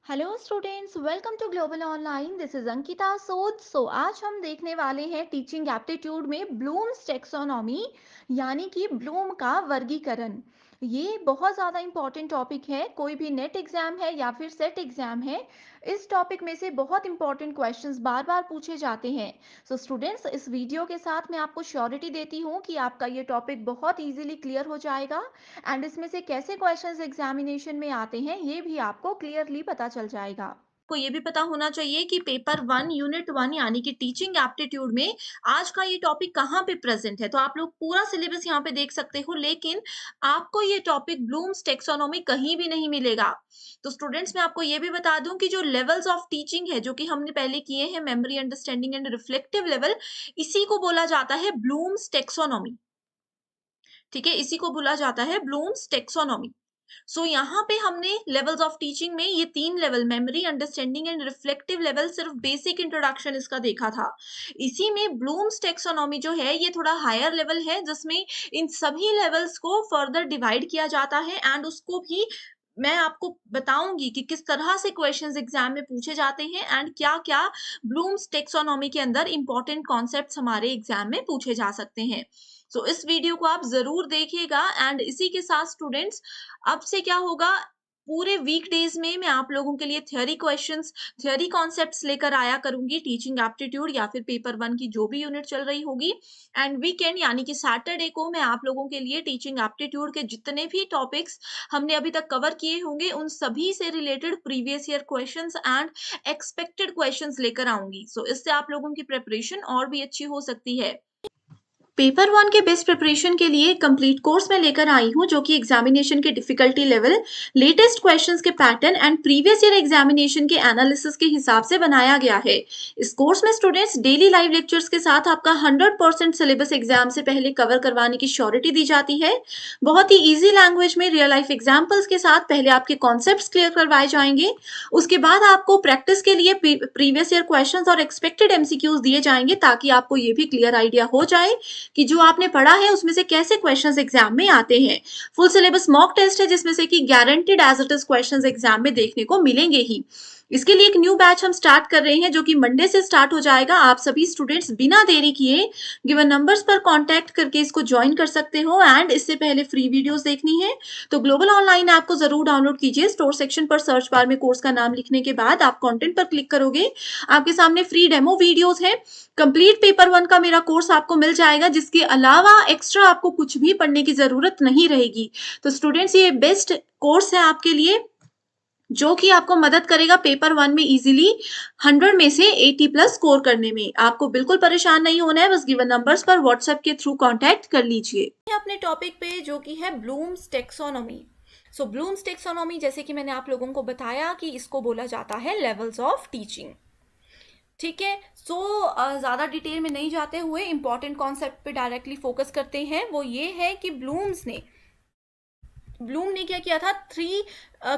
Hello students, welcome to global online. This is Ankita Sod. आज हम देखने वाले हैं टीचिंग एप्टीट्यूड में ब्लूम्स टेक्सोनॉमी, यानी कि ब्लूम का वर्गीकरण। ये बहुत ज़्यादा इंपॉर्टेंट टॉपिक है। कोई भी नेट एग्जाम है या फिर सेट एग्जाम है, इस टॉपिक में से बहुत इंपॉर्टेंट क्वेश्चंस बार बार पूछे जाते हैं। स्टूडेंट्स, इस वीडियो के साथ मैं आपको श्योरिटी देती हूँ कि आपका ये टॉपिक बहुत इजीली क्लियर हो जाएगा। एंड इसमें से कैसे क्वेश्चंस एग्जामिनेशन में आते हैं ये भी आपको क्लियरली पता चल जाएगा। को ये भी पता होना चाहिए कि पेपर 1 यूनिट 1 यानी कि टीचिंग एप्टीट्यूड में आज का ये टॉपिक कहाँ पे प्रेजेंट है। तो आप लोग पूरा सिलेबस यहाँ पे देख सकते हो, लेकिन आपको ये टॉपिक ब्लूम्स टेक्सोनॉमी कहीं भी नहीं मिलेगा। तो स्टूडेंट्स, मैं आपको ये भी बता दूं कि जो लेवल्स ऑफ टीचिंग है जो कि हमने पहले किए हैं, memory, understanding and reflective level, इसी को बोला जाता है ब्लूम्स टेक्सोनॉमी। ठीक है, इसी को बोला जाता है ब्लूम्स टेक्सोनॉमी। सो यहाँ पे हमने लेवल्स ऑफ टीचिंग में ये 3 level, memory, understanding and reflective level, सिर्फ बेसिक इंट्रोडक्शन इसका देखा था। इसी में ब्लूम्स टेक्सोनॉमी जो है ये थोड़ा हायर लेवल है, जिसमें इन सभी लेवल्स को फर्दर डिवाइड किया जाता है एंड उसको भी मैं आपको बताऊंगी कि किस तरह से क्वेश्चंस एग्जाम में पूछे जाते हैं एंड क्या-क्या ब्लूम्स टेक्सोनॉमी के अंदर इंपॉर्टेंट कॉन्सेप्ट्स हमारे एग्जाम में पूछे जा सकते हैं। सो इस वीडियो को आप जरूर देखिएगा एंड इसी के साथ स्टूडेंट्स, अब से क्या होगा, पूरे वीकडेज में मैं आप लोगों के लिए थ्योरी क्वेश्चंस, थ्योरी कॉन्सेप्ट्स लेकर आया करूंगी टीचिंग एप्टीट्यूड या फिर पेपर 1 की जो भी यूनिट चल रही होगी। एंड वीकेंड यानी कि सैटरडे को मैं आप लोगों के लिए टीचिंग एप्टीट्यूड के जितने भी टॉपिक्स हमने अभी तक कवर किए होंगे उन सभी से related previous year questions and expected questions लेकर आऊंगी। सो इससे आप लोगों की प्रिपरेशन और भी अच्छी हो सकती है। पेपर 1 के बेस्ट प्रिपरेशन के लिए कंप्लीट कोर्स में लेकर आई हूँ, जो कि एग्जामिनेशन के डिफिकल्टी लेवल, लेटेस्ट क्वेश्चंस के pattern and previous year examination के एनालिसिस के हिसाब से बनाया गया है। इस कोर्स में स्टूडेंट्स डेली लाइव लेक्चर्स के साथ आपका 100% सिलेबस एग्जाम से पहले कवर करवाने की श्योरिटी दी जाती है। बहुत ही ईजी लैंग्वेज में रियल लाइफ एग्जाम्पल्स के साथ पहले आपके कॉन्सेप्ट क्लियर करवाए जाएंगे। उसके बाद आपको प्रैक्टिस के लिए प्रीवियस ईयर क्वेश्चंस और एक्सपेक्टेड एमसीक्यूज दिए जाएंगे, ताकि आपको ये भी क्लियर आइडिया हो जाए कि जो आपने पढ़ा है उसमें से कैसे क्वेश्चंस एग्जाम में आते हैं। फुल सिलेबस मॉक टेस्ट है, जिसमें से कि guaranteed as it is questions exam में देखने को मिलेंगे ही। इसके लिए एक न्यू बैच हम स्टार्ट कर रहे हैं, जो कि मंडे से स्टार्ट हो जाएगा। आप सभी स्टूडेंट्स बिना देरी किए गिवन नंबर्स पर कांटेक्ट करके इसको ज्वाइन कर सकते हो। एंड इससे पहले फ्री वीडियोस देखनी है तो ग्लोबल ऑनलाइन ऐप को जरूर डाउनलोड कीजिए। स्टोर सेक्शन पर सर्च बार में कोर्स का नाम लिखने के बाद आप कंटेंट पर क्लिक करोगे, आपके सामने फ्री डेमो वीडियोस है। कंप्लीट पेपर 1 का मेरा कोर्स आपको मिल जाएगा, जिसके अलावा एक्स्ट्रा आपको कुछ भी पढ़ने की जरूरत नहीं रहेगी। तो स्टूडेंट्स, ये बेस्ट कोर्स है आपके लिए, जो कि आपको मदद करेगा पेपर 1 में इजीली 100 में से 80 प्लस स्कोर करने में। आपको बिल्कुल परेशान नहीं होना है, बस गिवन नंबर्स पर व्हाट्सएप के थ्रू कांटेक्ट कर लीजिए। अपने टॉपिक पे जो कि है ब्लूम्स टेक्सोनॉमी। सो ब्लूम्स टेक्सोनॉमी, जैसे कि मैंने आप लोगों को बताया कि इसको बोला जाता है लेवल्स ऑफ टीचिंग। ठीक है। सो ज़्यादा डिटेल में नहीं जाते हुए इंपॉर्टेंट कॉन्सेप्ट पे डायरेक्टली फोकस करते हैं। वो ये है कि ब्लूम ने क्या किया था, 3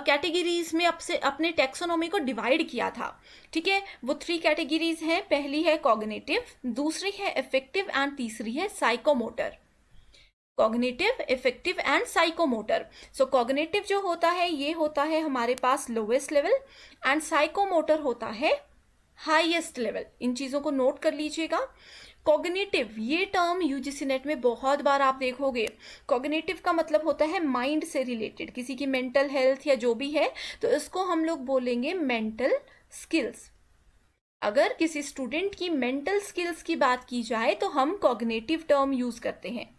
कैटेगरीज में अपने टेक्सोनॉमी को डिवाइड किया था। ठीक है, वो 3 कैटेगरीज हैं। पहली है कॉग्निटिव, दूसरी है इफेक्टिव एंड तीसरी है psychomotor. Cognitive, effective and psychomotor. So cognitive जो होता है ये होता है हमारे पास लोवेस्ट लेवल, एंड साइकोमोटर होता है हाईएस्ट लेवल। इन चीज़ों को नोट कर लीजिएगा। कॉग्निटिव, ये टर्म यूजीसी नेट में बहुत बार आप देखोगे। कॉग्निटिव का मतलब होता है माइंड से रिलेटेड, किसी की मेंटल हेल्थ या जो भी है, तो इसको हम लोग बोलेंगे मेंटल स्किल्स। अगर किसी स्टूडेंट की मेंटल स्किल्स की बात की जाए तो हम कॉग्निटिव टर्म यूज करते हैं।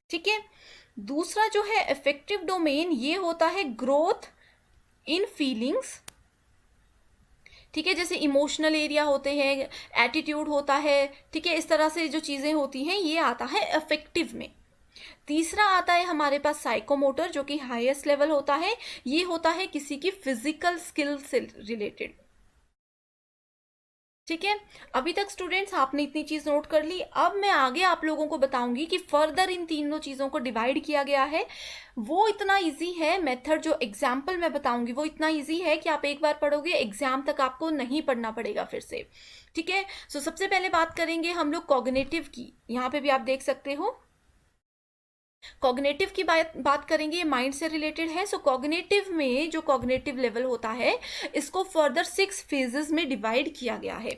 ठीक है। दूसरा जो है इफेक्टिव डोमेन, ये होता है ग्रोथ इन फीलिंग्स। ठीक है, जैसे इमोशनल एरिया होते हैं, एटीट्यूड होता है। ठीक है, इस तरह से जो चीज़ें होती हैं ये आता है अफेक्टिव में। तीसरा आता है हमारे पास साइकोमोटर, जो कि हाईएस्ट लेवल होता है। ये होता है किसी की फिजिकल स्किल से रिलेटेड। ठीक है, अभी तक स्टूडेंट्स आपने इतनी चीज नोट कर ली। अब मैं आगे आप लोगों को बताऊंगी कि फर्दर इन तीनों चीजों को डिवाइड किया गया है। वो इतना इजी है, मेथड जो एग्जाम्पल मैं बताऊंगी वो इतना इजी है कि आप एक बार पढ़ोगे एग्जाम तक आपको नहीं पढ़ना पड़ेगा फिर से। ठीक है। सो सबसे पहले बात करेंगे हम लोग कॉग्निटिव की। यहाँ पे भी आप देख सकते हो कॉग्निटिव की बात करेंगे, माइंड से रिलेटेड है। सो कॉग्निटिव में जो कॉग्निटिव लेवल होता है, इसको फर्दर 6 फेजेस में डिवाइड किया गया है।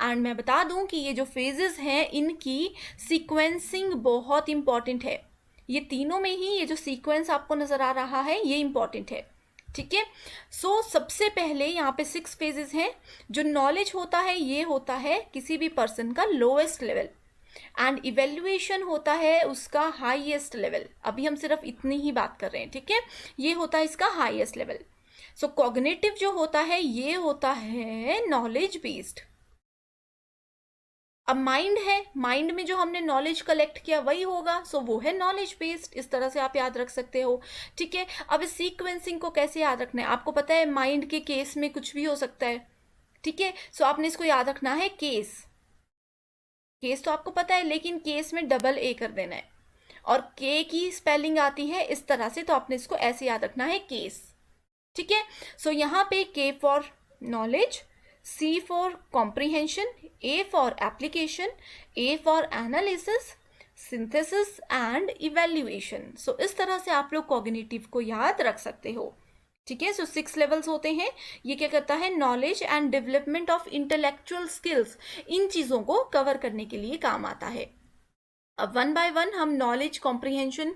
एंड मैं बता दूं कि ये जो फेजेस हैं, इनकी सीक्वेंसिंग बहुत इंपॉर्टेंट है। ये तीनों में ही ये जो सीक्वेंस आपको नजर आ रहा है, ये इंपॉर्टेंट है। ठीक है। सो सबसे पहले यहाँ पे 6 फेजेस हैं। जो नॉलेज होता है, ये होता है किसी भी पर्सन का लोएस्ट लेवल, एंड इवेल्युएशन होता है उसका हाईएस्ट लेवल। अभी हम सिर्फ इतनी ही बात कर रहे हैं, ठीक है। ये होता है इसका हाईएस्ट लेवल। सो कॉग्निटिव जो होता है, ये होता है नॉलेज बेस्ड। अब माइंड है, माइंड में जो हमने नॉलेज कलेक्ट किया वही होगा, सो वो है नॉलेज बेस्ड। इस तरह से आप याद रख सकते हो, ठीक है। अब इस सीक्वेंसिंग को कैसे याद रखना है, आपको पता है माइंड के केस में कुछ भी हो सकता है, ठीक है। सो आपने इसको याद रखना है केस। केस तो आपको पता है, लेकिन केस में डबल ए कर देना है, और के की स्पेलिंग आती है इस तरह से, तो आपने इसको ऐसे याद रखना है केस, ठीक है। सो यहाँ पे K for knowledge, C for comprehension, A for application, A for analysis, synthesis and evaluation. So इस तरह से आप लोग कॉग्निटिव को याद रख सकते हो, ठीक है। सो 6 लेवल्स होते हैं। ये क्या करता है, knowledge and development of intellectual skills, इन चीजों को कवर करने के लिए काम आता है। अब वन बाय वन हम knowledge, comprehension,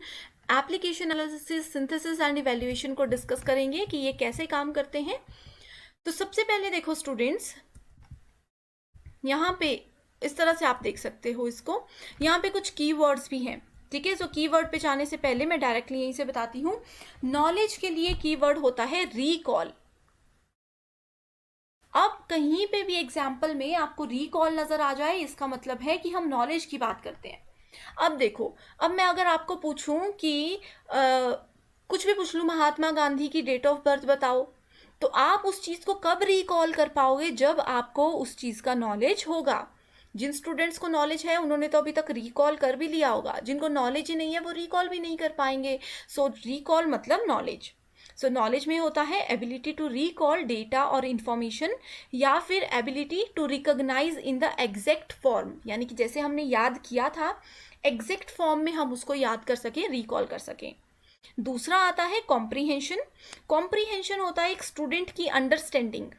application, analysis, synthesis and evaluation को डिस्कस करेंगे कि ये कैसे काम करते हैं। तो सबसे पहले देखो स्टूडेंट्स, यहाँ पे इस तरह से आप देख सकते हो इसको, यहाँ पे कुछ कीवर्ड्स भी हैं, ठीक है। सो कीवर्ड पे जाने से पहले मैं डायरेक्टली यहीं से बताती हूँ। नॉलेज के लिए कीवर्ड होता है रिकॉल। अब कहीं पे भी एग्जाम्पल में आपको रिकॉल नजर आ जाए, इसका मतलब है कि हम नॉलेज की बात करते हैं। अब देखो, अब मैं अगर आपको पूछूं कि कुछ भी पूछ लूं, महात्मा गांधी की डेट ऑफ बर्थ बताओ, तो आप उस चीज को कब रिकॉल कर पाओगे, जब आपको उस चीज का नॉलेज होगा। जिन स्टूडेंट्स को नॉलेज है उन्होंने तो अभी तक रिकॉल कर भी लिया होगा, जिनको नॉलेज ही नहीं है वो रिकॉल भी नहीं कर पाएंगे। सो रिकॉल मतलब नॉलेज। सो नॉलेज में होता है एबिलिटी टू रिकॉल डेटा और इंफॉर्मेशन, या फिर ability to recognise in the exact form, यानी कि जैसे हमने याद किया था एग्जैक्ट फॉर्म में हम उसको याद कर सकें, रिकॉल कर सकें। दूसरा आता है कॉम्प्रीहेंशन। कॉम्प्रीहेंशन होता है एक स्टूडेंट की अंडरस्टैंडिंग,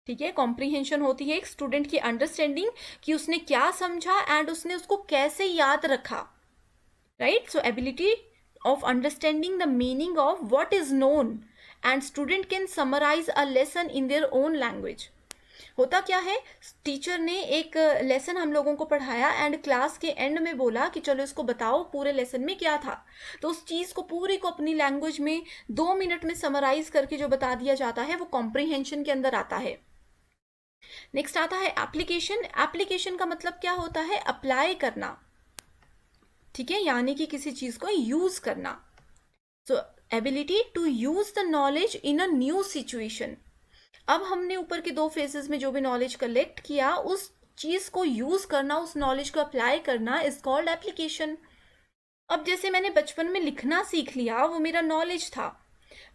ठीक है। कॉम्प्रीहेंशन होती है एक स्टूडेंट की अंडरस्टैंडिंग कि उसने क्या समझा एंड उसने उसको कैसे याद रखा, right. So ability of understanding the meaning of what is known, and student can summarize a lesson in their own language। होता क्या है, टीचर ने एक लेसन हम लोगों को पढ़ाया एंड क्लास के एंड में बोला कि चलो इसको बताओ पूरे लेसन में क्या था, तो उस चीज को पूरी को अपनी लैंग्वेज में 2 मिनट में समराइज करके जो बता दिया जाता है वो कॉम्प्रीहेंशन के अंदर आता है। नेक्स्ट आता है एप्लीकेशन। एप्लीकेशन का मतलब क्या होता है, अप्लाई करना, ठीक है, यानी कि किसी चीज को यूज करना। So ability to use the knowledge in a new situation. अब हमने ऊपर के 2 फेजेस में जो भी नॉलेज कलेक्ट किया, उस चीज को यूज करना, उस नॉलेज को अप्लाई करना इज कॉल्ड एप्लीकेशन। अब जैसे मैंने बचपन में लिखना सीख लिया, वो मेरा नॉलेज था,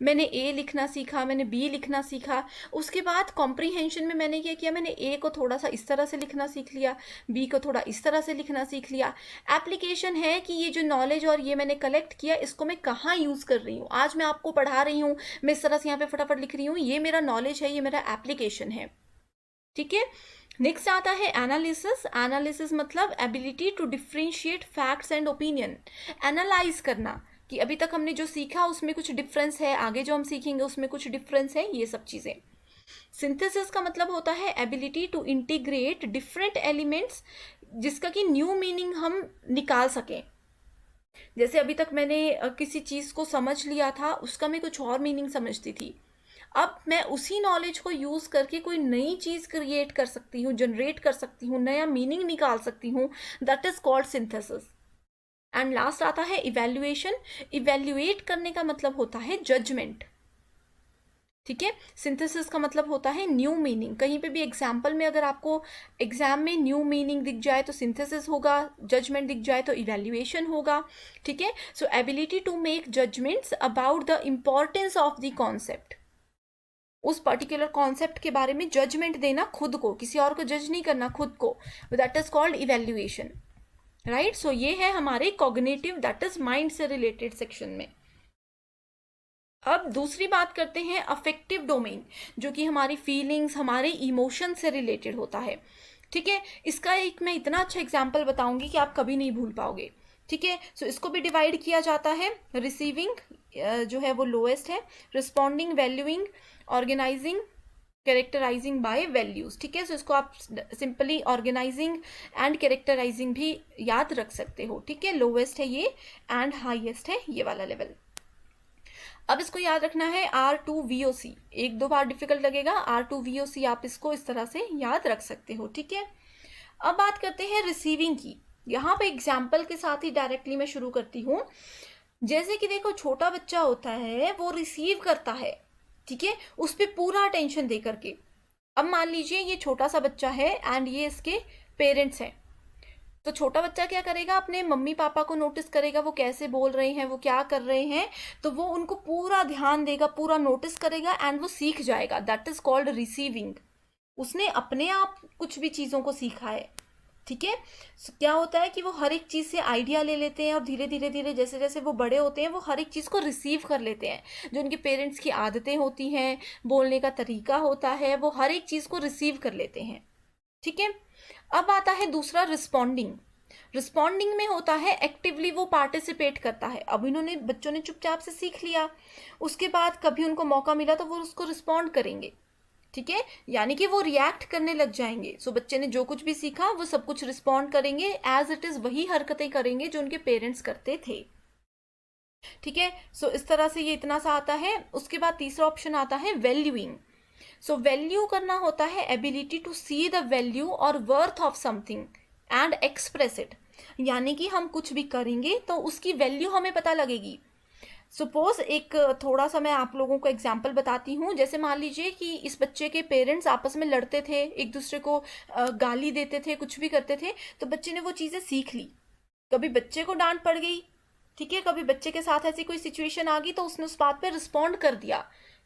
मैंने ए लिखना सीखा, मैंने बी लिखना सीखा। उसके बाद कॉम्प्रीहेंशन में मैंने क्या किया, मैंने ए को थोड़ा सा इस तरह से लिखना सीख लिया, बी को थोड़ा इस तरह से लिखना सीख लिया। एप्लीकेशन है कि ये जो नॉलेज और ये मैंने कलेक्ट किया, इसको मैं कहाँ यूज कर रही हूँ। आज मैं आपको पढ़ा रही हूँ, मैं इस तरह से यहाँ पे फटाफट लिख रही हूँ, ये मेरा नॉलेज है, ये मेरा एप्लीकेशन है, ठीक है। नेक्स्ट आता है एनालिसिस। एनालिसिस मतलब ability to differentiate facts and opinion. Analyse करना कि अभी तक हमने जो सीखा उसमें कुछ डिफरेंस है, आगे जो हम सीखेंगे उसमें कुछ डिफरेंस है, ये सब चीजें। सिंथेसिस का मतलब होता है ability to integrate different elements, जिसका कि न्यू मीनिंग हम निकाल सकें। जैसे अभी तक मैंने किसी चीज को समझ लिया था, उसका मैं कुछ और मीनिंग समझती थी, अब मैं उसी नॉलेज को यूज करके कोई नई चीज क्रिएट कर सकती हूँ, जनरेट कर सकती हूँ, नया मीनिंग निकाल सकती हूँ। That is called synthesis. And last आता है इवैल्यूएशन। इवैल्यूएट करने का मतलब होता है जजमेंट, ठीक है। सिंथेसिस का मतलब होता है न्यू मीनिंग। कहीं पे भी एग्जाम्पल में अगर आपको एग्जाम में न्यू मीनिंग दिख जाए तो सिंथेसिस होगा, जजमेंट दिख जाए तो इवैल्यूएशन होगा, ठीक है। So ability to make judgements about the importance of the concept. उस पर्टिकुलर कॉन्सेप्ट के बारे में जजमेंट देना, खुद को, किसी और को जज नहीं करना, खुद को, that is called evaluation. Right. So ये है हमारे कॉग्निटिव, दैट इज माइंड से रिलेटेड सेक्शन में। अब दूसरी बात करते हैं अफेक्टिव डोमेन, जो कि हमारी फीलिंग्स, हमारे इमोशन से रिलेटेड होता है। ठीक है, इसका एक मैं इतना अच्छा एग्जाम्पल बताऊंगी कि आप कभी नहीं भूल पाओगे। ठीक है, सो इसको भी डिवाइड किया जाता है। रिसीविंग जो है वो लोएस्ट है, responding, valuing, organising, characterising by values. ठीक है, सो इसको आप सिंपली ऑर्गेनाइजिंग एंड कैरेक्टराइजिंग भी याद रख सकते हो। ठीक है, लोवेस्ट है ये एंड हाईएस्ट है ये वाला लेवल। अब इसको याद रखना है R2VOC, एक दो बार डिफिकल्ट लगेगा। R2VOC आप इसको इस तरह से याद रख सकते हो। ठीक है, अब बात करते हैं रिसीविंग की। यहाँ पे एग्जाम्पल के साथ ही डायरेक्टली मैं शुरू करती हूँ। जैसे कि देखो, छोटा बच्चा होता है वो रिसीव करता है, ठीक है, उस पर पूरा अटेंशन दे करके। अब मान लीजिए ये छोटा सा बच्चा है एंड ये इसके पेरेंट्स हैं, तो छोटा बच्चा क्या करेगा, अपने मम्मी पापा को नोटिस करेगा, वो कैसे बोल रहे हैं, वो क्या कर रहे हैं, तो वो उनको पूरा ध्यान देगा, पूरा नोटिस करेगा एंड वो सीख जाएगा। That is called receiving. उसने अपने आप कुछ भी चीज़ों को सीखा है। ठीक है, क्या होता है कि वो हर एक चीज़ से आइडिया ले लेते हैं और धीरे धीरे धीरे जैसे जैसे वो बड़े होते हैं वो हर एक चीज़ को रिसीव कर लेते हैं। जो उनके पेरेंट्स की आदतें होती हैं, बोलने का तरीका होता है, वो हर एक चीज़ को रिसीव कर लेते हैं। ठीक है, अब आता है दूसरा रिस्पॉन्डिंग। रिस्पॉन्डिंग में होता है एक्टिवली वो पार्टिसिपेट करता है। अब इन्होंने, बच्चों ने चुपचाप से सीख लिया, उसके बाद कभी उनको मौका मिला तो वो उसको रिस्पॉन्ड करेंगे। ठीक है, यानी कि वो रिएक्ट करने लग जाएंगे। सो बच्चे ने जो कुछ भी सीखा वो सब कुछ रिस्पॉन्ड करेंगे, एज इट इज वही हरकतें करेंगे जो उनके पेरेंट्स करते थे। ठीक है, सो इस तरह से ये इतना सा आता है। उसके बाद तीसरा ऑप्शन आता है वैल्यूइंग। सो वैल्यू करना होता है ability to see the value और worth of something and express it. यानी कि हम कुछ भी करेंगे तो उसकी वैल्यू हमें पता लगेगी। सपोज एक थोड़ा सा मैं आप लोगों को एग्जाम्पल बताती हूँ। जैसे मान लीजिए कि इस बच्चे के पेरेंट्स आपस में लड़ते थे, एक दूसरे को गाली देते थे, कुछ भी करते थे, तो बच्चे ने वो चीज़ें सीख ली। कभी बच्चे को डांट पड़ गई, ठीक है, कभी बच्चे के साथ ऐसी कोई सिचुएशन आ गई तो उसने उस बात पे रिस्पॉन्ड कर दिया,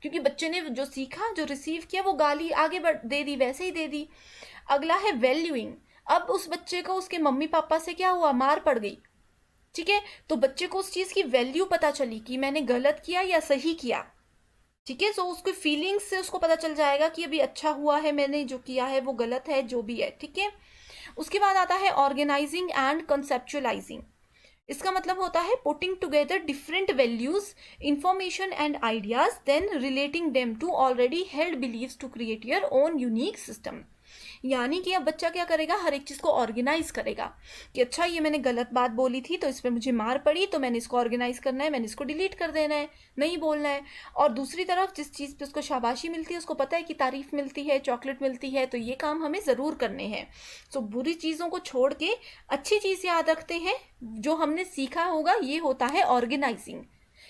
क्योंकि बच्चे ने जो सीखा, जो रिसीव किया, वो गाली आगे दे दी, वैसे ही दे दी। अगला है वैल्यूइंग। अब उस बच्चे को उसके मम्मी पापा से क्या हुआ, मार पड़ गई। ठीक है, तो बच्चे को उस चीज की वैल्यू पता चली कि मैंने गलत किया या सही किया। ठीक है, सो उसको फीलिंग्स से उसको पता चल जाएगा कि अभी अच्छा हुआ है, मैंने जो किया है वो गलत है, जो भी है। ठीक है, उसके बाद आता है ऑर्गेनाइजिंग एंड कंसेप्चुअलाइजिंग। इसका मतलब होता है putting together different values, information and ideas, then relating them to already held beliefs to create your own unique system. यानी कि अब बच्चा क्या करेगा, हर एक चीज़ को ऑर्गेनाइज करेगा कि अच्छा ये मैंने गलत बात बोली थी तो इस पर मुझे मार पड़ी, तो मैंने इसको ऑर्गेनाइज करना है, मैंने इसको डिलीट कर देना है, नहीं बोलना है। और दूसरी तरफ जिस चीज़ पे उसको शाबाशी मिलती है, उसको पता है कि तारीफ मिलती है, चॉकलेट मिलती है, तो ये काम हमें ज़रूर करने हैं। सो बुरी चीज़ों को छोड़ के अच्छी चीज़ याद रखते हैं, जो हमने सीखा होगा, ये होता है ऑर्गेनाइजिंग।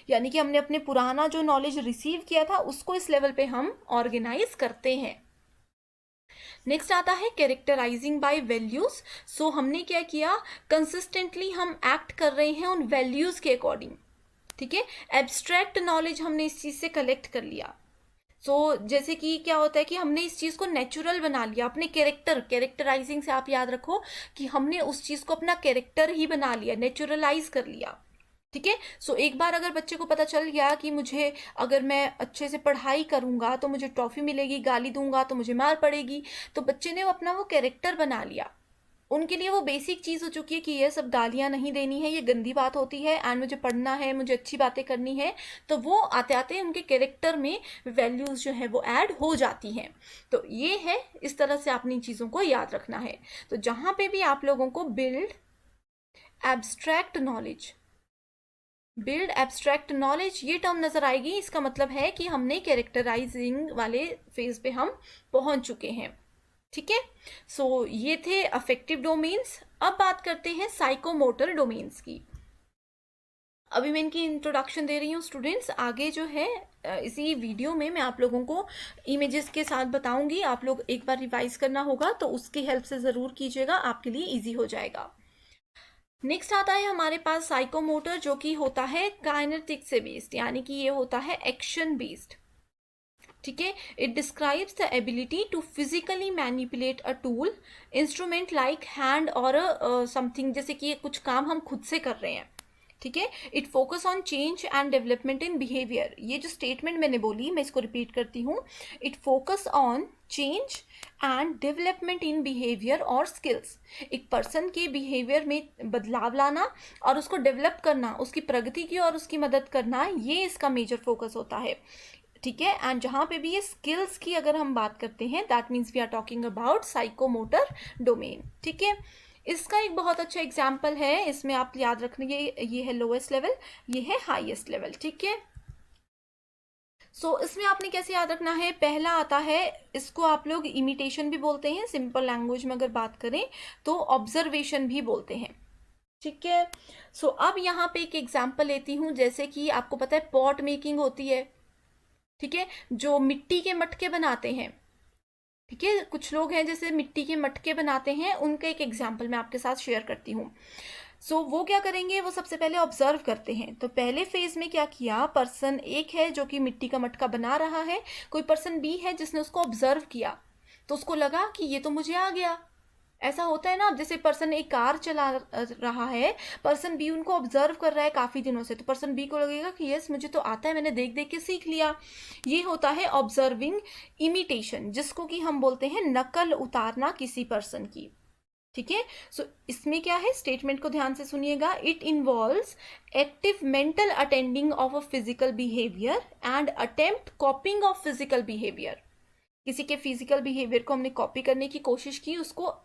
यानी कि हमने अपने पुराना जो नॉलेज रिसीव किया था उसको इस लेवल पे हम ऑर्गेनाइज करते हैं। नेक्स्ट आता है कैरेक्टराइजिंग बाय वैल्यूज। सो हमने क्या किया, कंसिस्टेंटली हम एक्ट कर रहे हैं उन वैल्यूज के अकॉर्डिंग। ठीक है, एब्स्ट्रैक्ट नॉलेज हमने इस चीज से कलेक्ट कर लिया। जैसे कि क्या होता है कि हमने इस चीज को नेचुरल बना लिया अपने कैरेक्टराइजिंग से। आप याद रखो कि हमने उस चीज को अपना कैरेक्टर ही बना लिया, नेचुरलाइज कर लिया। ठीक है, एक बार अगर बच्चे को पता चल गया कि मुझे, अगर मैं अच्छे से पढ़ाई करूंगा तो मुझे ट्रॉफी मिलेगी, गाली दूंगा तो मुझे मार पड़ेगी, तो बच्चे ने अपना वो कैरेक्टर बना लिया। उनके लिए वो बेसिक चीज़ हो चुकी है कि ये सब गालियां नहीं देनी है, ये गंदी बात होती है, एंड मुझे पढ़ना है, मुझे अच्छी बातें करनी है। तो वो आते आते उनके कैरेक्टर में वैल्यूज़ जो है वो ऐड हो जाती हैं। तो ये है, इस तरह से अपनी चीज़ों को याद रखना है। तो जहाँ पे भी आप लोगों को बिल्ड एब्स्ट्रैक्ट नॉलेज ये टर्म नजर आएगी, इसका मतलब है कि हमने कैरेक्टराइजिंग वाले फेज पे हम पहुंच चुके हैं। ठीक है, ये थे अफेक्टिव डोमेन्स। अब बात करते हैं साइकोमोटर डोमेन्स की। अभी मैं इनकी इंट्रोडक्शन दे रही हूँ स्टूडेंट्स। आगे जो है इसी वीडियो में मैं आप लोगों को इमेजेस के साथ बताऊंगी। आप लोग एक बार रिवाइज करना होगा, तो उसकी हेल्प से ज़रूर कीजिएगा, आपके लिए ईजी हो जाएगा। नेक्स्ट आता है हमारे पास साइकोमोटर, जो कि होता है काइनेटिक से बेस्ड, यानी कि ये होता है एक्शन बेस्ड। ठीक है। It describes the ability to physically manipulate a tool, instrument like hand और समथिंग, जैसे कि कुछ काम हम खुद से कर रहे हैं। ठीक है। It focus on change and development in behaviour, ये जो स्टेटमेंट मैंने बोली मैं इसको रिपीट करती हूँ। It focus on change and development in behaviour और स्किल्स, एक पर्सन के बिहेवियर में बदलाव लाना और उसको डेवलप करना, उसकी प्रगति की और उसकी मदद करना, ये इसका मेजर फोकस होता है। ठीक है। एंड जहाँ पे भी ये स्किल्स की अगर हम बात करते हैं, that means we are talking about psychomotor domain. ठीक है। इसका एक बहुत अच्छा एग्जाम्पल है, इसमें आप याद रखना, ये है लोएस्ट लेवल, ये है हाईएस्ट लेवल। ठीक है। सो इसमें आपने कैसे याद रखना है, पहला आता है, इसको आप लोग इमिटेशन भी बोलते हैं, सिंपल लैंग्वेज में अगर बात करें तो ऑब्जर्वेशन भी बोलते हैं। ठीक है। सो अब यहाँ पे एक एग्जाम्पल लेती हूँ, जैसे कि आपको पता है पॉट मेकिंग होती है। ठीक है। जो मिट्टी के मटके बनाते हैं, ठीक है, कुछ लोग हैं जैसे मिट्टी के मटके बनाते हैं, उनका एक एग्जाम्पल मैं आपके साथ शेयर करती हूँ। वो क्या करेंगे, वो सबसे पहले ऑब्जर्व करते हैं। तो पहले फेज में क्या किया, पर्सन एक है जो कि मिट्टी का मटका बना रहा है, कोई पर्सन बी है जिसने उसको ऑब्जर्व किया, तो उसको लगा कि ये तो मुझे आ गया। ऐसा होता है ना, अब जैसे पर्सन एक कार चला रहा है, पर्सन बी उनको ऑब्जर्व कर रहा है काफ़ी दिनों से, तो पर्सन बी को लगेगा कि यस मुझे तो आता है, मैंने देख देख के सीख लिया। ये होता है ऑब्जर्विंग इमिटेशन, जिसको कि हम बोलते हैं नकल उतारना किसी पर्सन की। ठीक है। इसमें क्या है, स्टेटमेंट को ध्यान से सुनिएगा। It involves active mental attending of a physical behaviour and attempt कॉपिंग of physical behaviour, किसी के फिजिकल बिहेवियर को हमने कॉपी करने की कोशिश की, उसको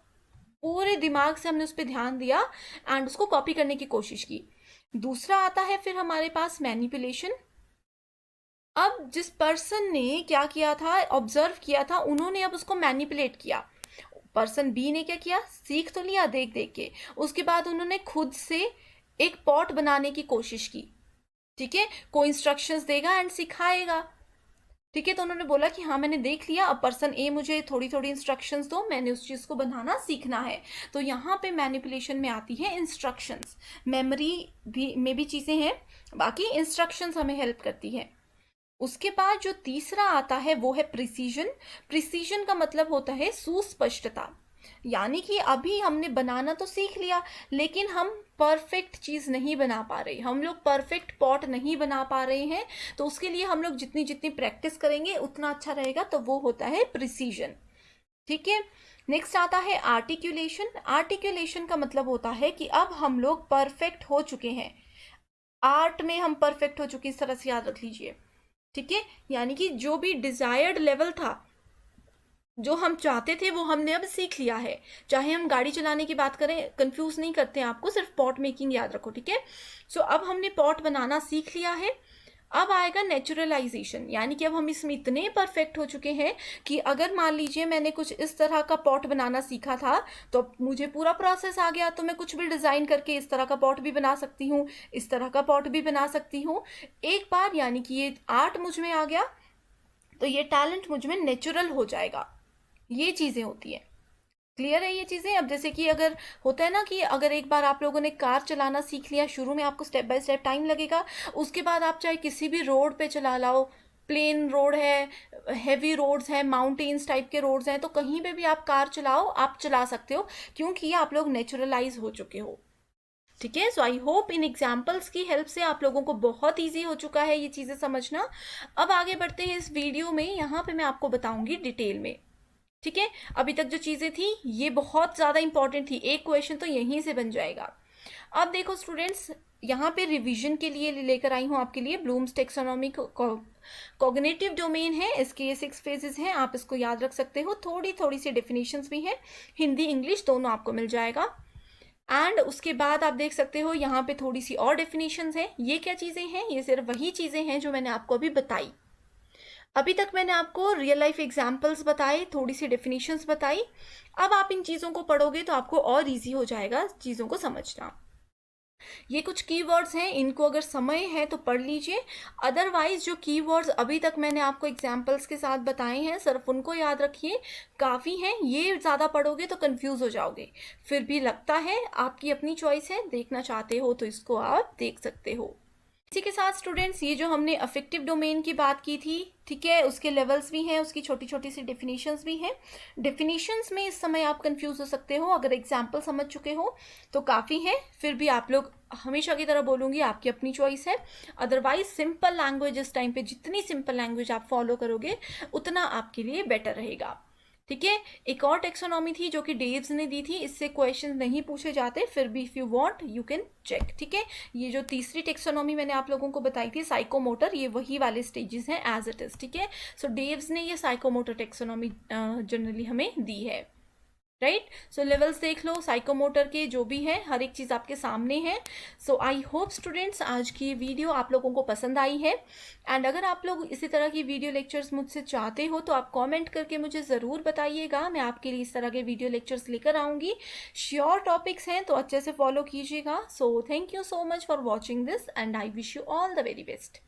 पूरे दिमाग से हमने उस पर ध्यान दिया एंड उसको कॉपी करने की कोशिश की। दूसरा आता है फिर हमारे पास मैनिपुलेशन। अब जिस पर्सन ने क्या किया था, ऑब्जर्व किया था, उन्होंने अब उसको मैनिपुलेट किया। पर्सन बी ने क्या किया, सीख तो लिया देख देख के, उसके बाद उन्होंने खुद से एक पॉट बनाने की कोशिश की। ठीक है। कोई इंस्ट्रक्शंस देगा एंड सिखाएगा। ठीक है। तो उन्होंने बोला कि हाँ मैंने देख लिया, अब पर्सन ए मुझे थोड़ी थोड़ी इंस्ट्रक्शंस दो, मैंने उस चीज़ को बनाना सीखना है। तो यहाँ पे मैनिपुलेशन में आती है इंस्ट्रक्शंस। मेमोरी भी में भी चीज़ें हैं, बाकी इंस्ट्रक्शंस हमें हेल्प करती है। उसके बाद जो तीसरा आता है वो है प्रिसीजन। प्रिसीजन का मतलब होता है सुस्पष्टता, यानी कि अभी हमने बनाना तो सीख लिया, लेकिन हम परफेक्ट चीज़ नहीं बना पा रहे, हम लोग परफेक्ट पॉट नहीं बना पा रहे हैं, तो उसके लिए हम लोग जितनी जितनी प्रैक्टिस करेंगे उतना अच्छा रहेगा, तो वो होता है प्रिसीजन। ठीक है। नेक्स्ट आता है आर्टिकुलेशन। आर्टिकुलेशन का मतलब होता है कि अब हम लोग परफेक्ट हो चुके हैं, आर्ट में हम परफेक्ट हो चुके, इस तरह से याद रख लीजिए। ठीक है। यानी कि जो भी डिजायर्ड लेवल था, जो हम चाहते थे वो हमने अब सीख लिया है। चाहे हम गाड़ी चलाने की बात करें, कंफ्यूज नहीं करते हैं आपको, सिर्फ पॉट मेकिंग याद रखो। ठीक है। अब हमने पॉट बनाना सीख लिया है। अब आएगा नेचुरलाइजेशन, यानी कि अब हम इसमें इतने परफेक्ट हो चुके हैं कि अगर मान लीजिए मैंने कुछ इस तरह का पॉट बनाना सीखा था, तो अब मुझे पूरा प्रोसेस आ गया, तो मैं कुछ भी डिज़ाइन करके इस तरह का पॉट भी बना सकती हूँ, इस तरह का पॉट भी बना सकती हूँ एक बार। यानी कि ये आर्ट मुझ में आ गया, तो ये टैलेंट मुझ में नेचुरल हो जाएगा। ये चीज़ें होती है। क्लियर है ये चीज़ें। अब जैसे कि अगर होता है ना कि अगर एक बार आप लोगों ने कार चलाना सीख लिया, शुरू में आपको स्टेप बाय स्टेप टाइम लगेगा, उसके बाद आप चाहे किसी भी रोड पे चला लाओ, प्लेन रोड है, हैवी रोड्स हैं, माउंटेन्स टाइप के रोड्स हैं, तो कहीं पे भी आप कार चलाओ, आप चला सकते हो, क्योंकि आप लोग नेचुरलाइज हो चुके हो। ठीक है। आई होप इन एग्जाम्पल्स की हेल्प से आप लोगों को बहुत ईजी हो चुका है ये चीज़ें समझना। अब आगे बढ़ते हैं इस वीडियो में, यहाँ पे मैं आपको बताऊंगी डिटेल में। ठीक है। अभी तक जो चीज़ें थी ये बहुत ज़्यादा इंपॉर्टेंट थी, एक क्वेश्चन तो यहीं से बन जाएगा। अब देखो स्टूडेंट्स, यहाँ पे रिवीजन के लिए लेकर आई हूँ आपके लिए ब्लूम्स टेक्सोनॉमी कॉग्निटिव डोमेन है, इसके 6 फेजेस हैं, आप इसको याद रख सकते हो। थोड़ी थोड़ी सी डेफिनेशंस भी हैं, हिंदी इंग्लिश दोनों आपको मिल जाएगा। एंड उसके बाद आप देख सकते हो यहाँ पे थोड़ी सी और डेफिनेशंस हैं। ये क्या चीज़ें हैं, ये सिर्फ वही चीज़ें हैं जो मैंने आपको अभी बताई। अभी तक मैंने आपको रियल लाइफ एग्जाम्पल्स बताए, थोड़ी सी डेफिनेशंस बताई। अब आप इन चीज़ों को पढ़ोगे तो आपको और इजी हो जाएगा चीज़ों को समझना। ये कुछ कीवर्ड्स हैं, इनको अगर समय है तो पढ़ लीजिए, अदरवाइज जो कीवर्ड्स अभी तक मैंने आपको एग्जाम्पल्स के साथ बताए हैं सिर्फ उनको याद रखिए, काफ़ी हैं। ये ज़्यादा पढ़ोगे तो कंफ्यूज हो जाओगे। फिर भी लगता है आपकी अपनी चॉइस है, देखना चाहते हो तो इसको आप देख सकते हो। इसी के साथ स्टूडेंट्स, ये जो हमने अफेक्टिव डोमेन की बात की थी, ठीक है, उसके लेवल्स भी हैं, उसकी छोटी छोटी सी डेफिनेशंस भी हैं। डेफिनेशंस में इस समय आप कंफ्यूज हो सकते हो, अगर एग्जाम्पल समझ चुके हो तो काफ़ी है, फिर भी आप लोग हमेशा की तरह बोलूँगी आपकी अपनी चॉइस है। अदरवाइज सिंपल लैंग्वेज इस टाइम पे, जितनी सिंपल लैंग्वेज आप फॉलो करोगे उतना आपके लिए बेटर रहेगा, ठीक है। एक और टेक्सोनॉमी थी जो कि डेव्स ने दी थी, इससे क्वेश्चन नहीं पूछे जाते, फिर भी if you want you can check, ठीक है। ये जो तीसरी टेक्सोनॉमी मैंने आप लोगों को बताई थी साइकोमोटर, ये वही वाले स्टेजेस हैं एज इट इज़, ठीक है। सो डेव्स ने ये साइकोमोटर टेक्सोनॉमी जनरली हमें दी है, राइट। सो लेवल्स देख लो साइकोमोटर के, जो भी है हर एक चीज़ आपके सामने है। सो आई होप स्टूडेंट्स आज की ये वीडियो आप लोगों को पसंद आई है। एंड अगर आप लोग इसी तरह की वीडियो लेक्चर्स मुझसे चाहते हो तो आप कमेंट करके मुझे ज़रूर बताइएगा, मैं आपके लिए इस तरह के वीडियो लेक्चर्स लेकर आऊँगी। श्योर टॉपिक्स हैं तो अच्छे से फॉलो कीजिएगा। So thank you so much for watching this and I wish you all the very best.